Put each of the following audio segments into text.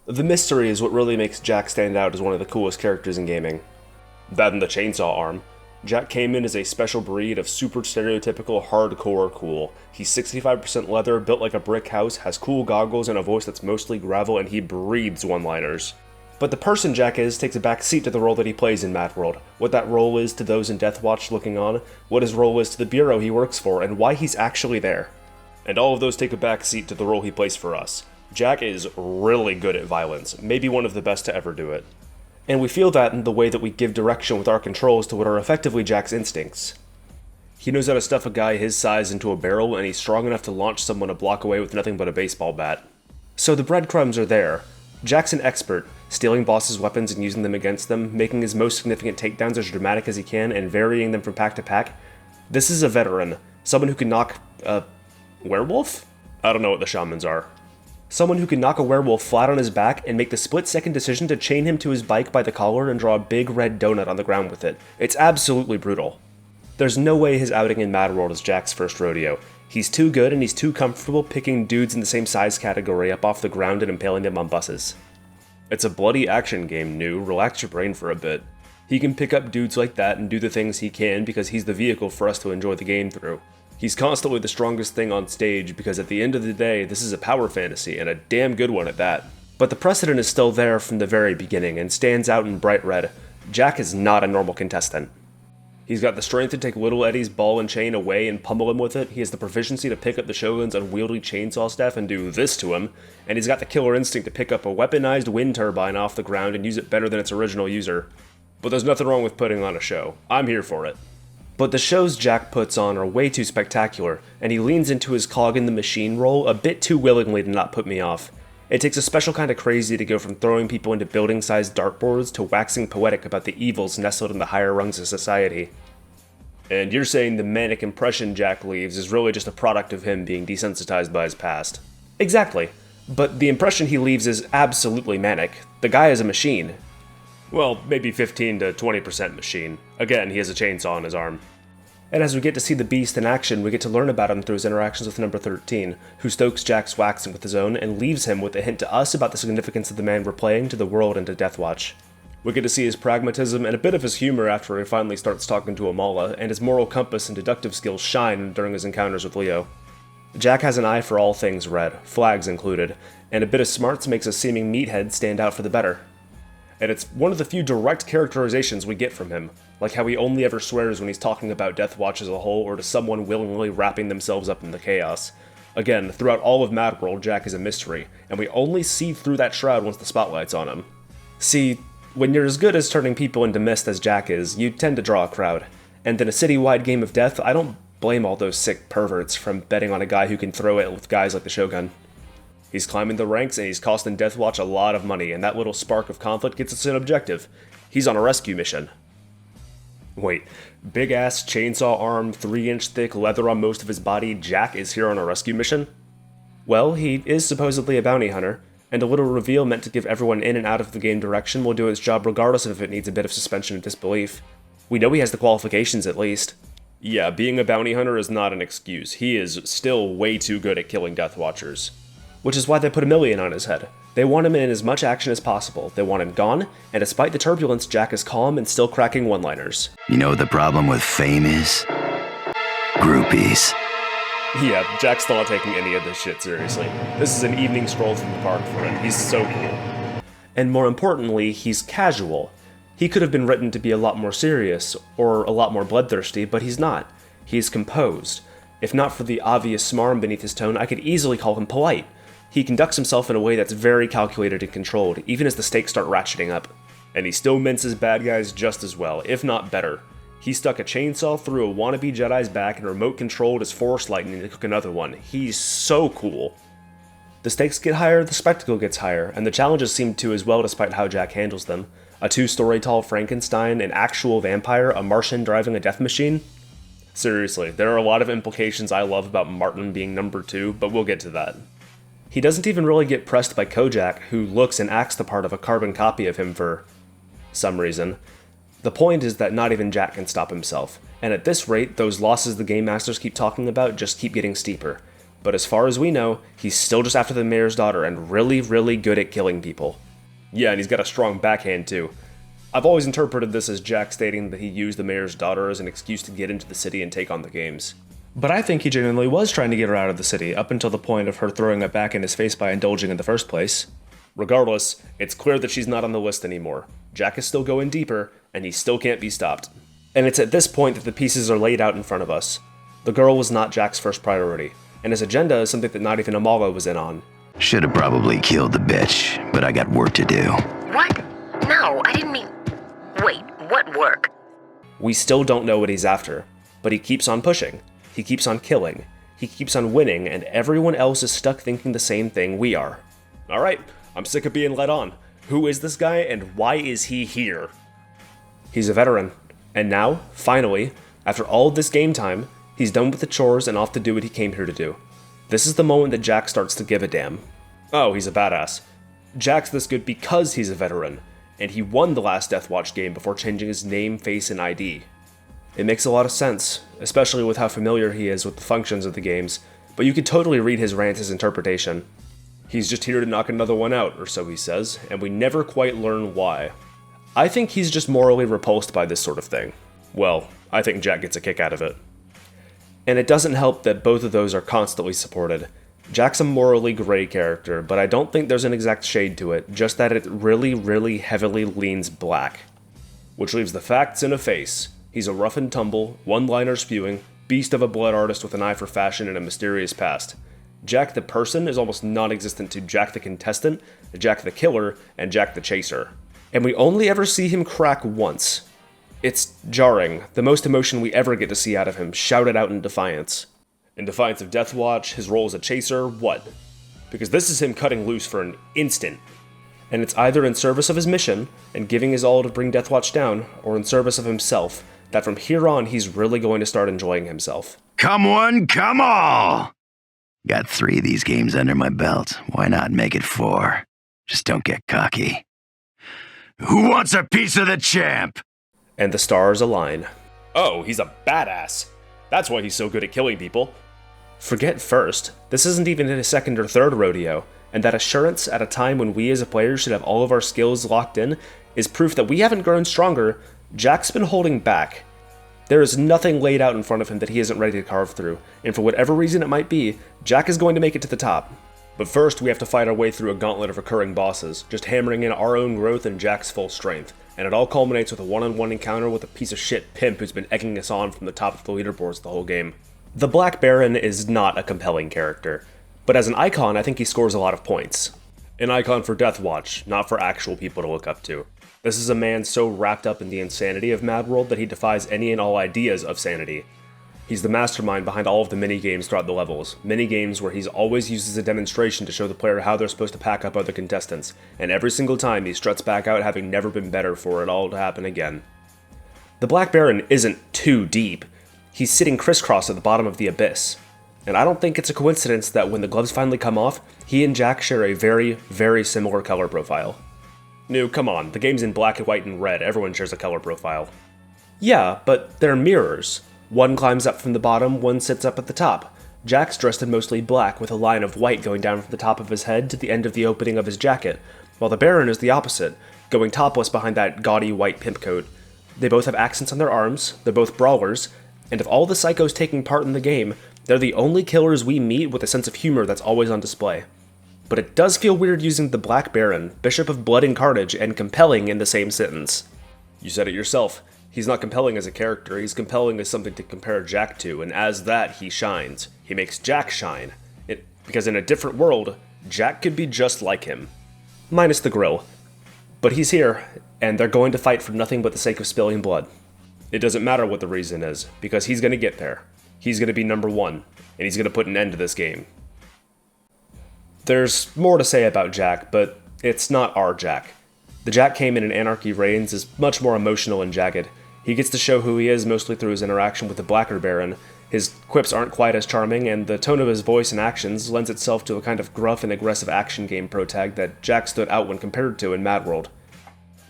The mystery is what really makes Jack stand out as one of the coolest characters in gaming. That and the chainsaw arm. Jack Cayman is a special breed of super stereotypical hardcore cool. He's 65% leather, built like a brick house, has cool goggles and a voice that's mostly gravel, and he breathes one-liners. But the person Jack is takes a back seat to the role that he plays in MadWorld, what that role is to those in Deathwatch looking on, what his role is to the bureau he works for, and why he's actually there. And all of those take a back seat to the role he plays for us. Jack is really good at violence, maybe one of the best to ever do it. And we feel that in the way that we give direction with our controls to what are effectively Jack's instincts. He knows how to stuff a guy his size into a barrel, and he's strong enough to launch someone a block away with nothing but a baseball bat. So the breadcrumbs are there. Jack's an expert, stealing bosses' weapons and using them against them, making his most significant takedowns as dramatic as he can, and varying them from pack to pack. This is a veteran, someone who can knock a werewolf? I don't know what the shamans are. Someone who can knock a werewolf flat on his back and make the split-second decision to chain him to his bike by the collar and draw a big red donut on the ground with it. It's absolutely brutal. There's no way his outing in MadWorld is Jack's first rodeo. He's too good and he's too comfortable picking dudes in the same size category up off the ground and impaling them on buses. It's a bloody action game, New. Relax your brain for a bit. He can pick up dudes like that and do the things he can because he's the vehicle for us to enjoy the game through. He's constantly the strongest thing on stage because at the end of the day, this is a power fantasy, and a damn good one at that. But the precedent is still there from the very beginning and stands out in bright red. Jack is not a normal contestant. He's got the strength to take Little Eddie's ball and chain away and pummel him with it, he has the proficiency to pick up the Shogun's unwieldy chainsaw staff and do this to him, and he's got the killer instinct to pick up a weaponized wind turbine off the ground and use it better than its original user. But there's nothing wrong with putting on a show. I'm here for it. But the shows Jack puts on are way too spectacular, and he leans into his cog in the machine role a bit too willingly to not put me off. It takes a special kind of crazy to go from throwing people into building-sized dartboards to waxing poetic about the evils nestled in the higher rungs of society. And you're saying the manic impression Jack leaves is really just a product of him being desensitized by his past. Exactly. But the impression he leaves is absolutely manic. The guy is a machine. Well, maybe 15 to 20% machine. Again, he has a chainsaw on his arm. And as we get to see the beast in action, we get to learn about him through his interactions with number 13, who stokes Jack's waxing with his own and leaves him with a hint to us about the significance of the man we're playing to the world and to Deathwatch. We get to see his pragmatism and a bit of his humor after he finally starts talking to Amala, and his moral compass and deductive skills shine during his encounters with Leo. Jack has an eye for all things red, flags included, and a bit of smarts makes a seeming meathead stand out for the better. And it's one of the few direct characterizations we get from him, like how he only ever swears when he's talking about Deathwatch as a whole or to someone willingly wrapping themselves up in the chaos. Again, throughout all of MadWorld, Jack is a mystery, and we only see through that shroud once the spotlight's on him. See, when you're as good as turning people into mist as Jack is, you tend to draw a crowd. And in a city-wide game of death, I don't blame all those sick perverts from betting on a guy who can throw it with guys like the Shogun. He's climbing the ranks and he's costing Deathwatch a lot of money, and that little spark of conflict gets us an objective. He's on a rescue mission. Wait, big-ass chainsaw arm, 3-inch thick, leather on most of his body, Jack is here on a rescue mission? Well, he is supposedly a bounty hunter, and a little reveal meant to give everyone in and out of the game direction will do its job regardless of if it needs a bit of suspension of disbelief. We know he has the qualifications at least. Yeah, being a bounty hunter is not an excuse. He is still way too good at killing Deathwatchers. Which is why they put a million on his head. They want him in as much action as possible. They want him gone, and despite the turbulence, Jack is calm and still cracking one-liners. You know what the problem with fame is? Groupies. Yeah, Jack's still not taking any of this shit seriously. This is an evening stroll through the park for him. He's so cool. And more importantly, he's casual. He could have been written to be a lot more serious, or a lot more bloodthirsty, but he's not. He's composed. If not for the obvious smarm beneath his tone, I could easily call him polite. He conducts himself in a way that's very calculated and controlled, even as the stakes start ratcheting up. And he still minces bad guys just as well, if not better. He stuck a chainsaw through a wannabe Jedi's back and remote-controlled his force lightning to cook another one. He's so cool. The stakes get higher, the spectacle gets higher, and the challenges seem to as well despite how Jack handles them. A 2-story tall Frankenstein, an actual vampire, a Martian driving a death machine? Seriously, there are a lot of implications I love about Martin being number 2, but we'll get to that. He doesn't even really get pressed by Kojak, who looks and acts the part of a carbon copy of him for some reason. The point is that not even Jack can stop himself, and at this rate, those losses the Game Masters keep talking about just keep getting steeper. but as far as we know, he's still just after the mayor's daughter and really, really good at killing people. Yeah, and he's got a strong backhand too. I've always interpreted this as Jack stating that he used the mayor's daughter as an excuse to get into the city and take on the games. But I think he genuinely was trying to get her out of the city, up until the point of her throwing it back in his face by indulging in the first place. Regardless, it's clear that she's not on the list anymore. Jack is still going deeper, and he still can't be stopped. And it's at this point that the pieces are laid out in front of us. The girl was not Jack's first priority, and his agenda is something that not even Amala was in on. Should've probably killed the bitch, but I got work to do. What? No, I didn't mean... Wait, what work? We still don't know what he's after, but he keeps on pushing. He keeps on killing. He keeps on winning, and everyone else is stuck thinking the same thing we are. Alright, I'm sick of being led on. Who is this guy, and why is he here? He's a veteran, and now, finally, after all of this game time, he's done with the chores and off to do what he came here to do. This is the moment that Jack starts to give a damn. Oh, he's a badass. Jack's this good because he's a veteran, and he won the last Deathwatch game before changing his name, face, and ID. It makes a lot of sense, especially with how familiar he is with the functions of the games, but you could totally read his rant as interpretation. He's just here to knock another one out, or so he says, and we never quite learn why. I think he's just morally repulsed by this sort of thing. Well, I think Jack gets a kick out of it. And it doesn't help that both of those are constantly supported. Jack's a morally gray character, but I don't think there's an exact shade to it, just that it really, really heavily leans black. Which leaves the facts in a face. He's a rough and tumble, one-liner spewing, beast of a blood artist with an eye for fashion and a mysterious past. Jack the person is almost non-existent to Jack the contestant, Jack the killer, and Jack the chaser. And we only ever see him crack once. It's jarring, the most emotion we ever get to see out of him, shouted out in defiance. In defiance of Deathwatch, his role as a chaser, what? Because this is him cutting loose for an instant. And it's either in service of his mission, and giving his all to bring Deathwatch down, or in service of himself, that from here on he's really going to start enjoying himself. Come one, come all! Got 3 of these games under my belt. Why not make it 4? Just don't get cocky. Who wants a piece of the champ? And the stars align. Oh, he's a badass. That's why he's so good at killing people. Forget first, this isn't even his second or third rodeo, and that assurance at a time when we as a player should have all of our skills locked in is proof that we haven't grown stronger. Jack's been holding back. There is nothing laid out in front of him that he isn't ready to carve through, and for whatever reason it might be, Jack is going to make it to the top. But first, we have to fight our way through a gauntlet of recurring bosses, just hammering in our own growth and Jack's full strength, and it all culminates with a one-on-one encounter with a piece of shit pimp who's been egging us on from the top of the leaderboards the whole game. The Black Baron is not a compelling character, but as an icon I think he scores a lot of points. An icon for Deathwatch, not for actual people to look up to. This is a man so wrapped up in the insanity of MadWorld that he defies any and all ideas of sanity. He's the mastermind behind all of the mini-games throughout the levels, mini-games where he's always uses a demonstration to show the player how they're supposed to pack up other contestants, and every single time he struts back out having never been better for it all to happen again. The Black Baron isn't too deep. He's sitting crisscross at the bottom of the abyss, and I don't think it's a coincidence that when the gloves finally come off, he and Jack share a very, very similar color profile. No, come on, the game's in black and white and red, everyone shares a color profile. Yeah, but they're mirrors. One climbs up from the bottom, one sits up at the top. Jack's dressed in mostly black with a line of white going down from the top of his head to the end of the opening of his jacket, while the Baron is the opposite, going topless behind that gaudy white pimp coat. They both have accents on their arms, they're both brawlers, and of all the psychos taking part in the game, they're the only killers we meet with a sense of humor that's always on display. But it does feel weird using the Black Baron, Bishop of Blood and Carnage, and compelling in the same sentence. You said it yourself. He's not compelling as a character, he's compelling as something to compare Jack to, and as that, he shines. He makes Jack shine. Because in a different world, Jack could be just like him. Minus the grill. But he's here, and they're going to fight for nothing but the sake of spilling blood. It doesn't matter what the reason is, because he's going to get there. He's going to be number 1, and he's going to put an end to this game. There's more to say about Jack, but it's not our Jack. The Jack Cayman in Anarchy Reigns is much more emotional and jagged. He gets to show who he is mostly through his interaction with the Blacker Baron. His quips aren't quite as charming, and the tone of his voice and actions lends itself to a kind of gruff and aggressive action game protag that Jack stood out when compared to in MadWorld.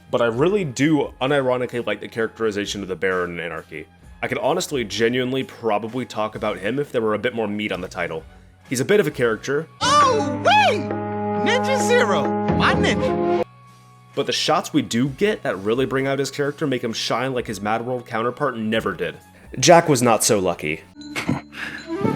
But I really do unironically like the characterization of the Baron in Anarchy. I could honestly, genuinely probably talk about him if there were a bit more meat on the title. He's a bit of a character. Oh, wait! Ninja Zero, my ninja. But the shots we do get that really bring out his character make him shine like his MadWorld counterpart never did. Jack was not so lucky.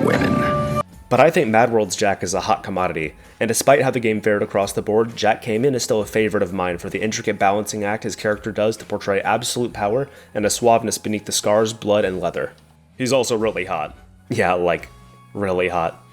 Women. But I think MadWorld's Jack is a hot commodity, and despite how the game fared across the board, Jack Cayman is still a favorite of mine for the intricate balancing act his character does to portray absolute power and a suaveness beneath the scars, blood, and leather. He's also really hot. Yeah, like, really hot.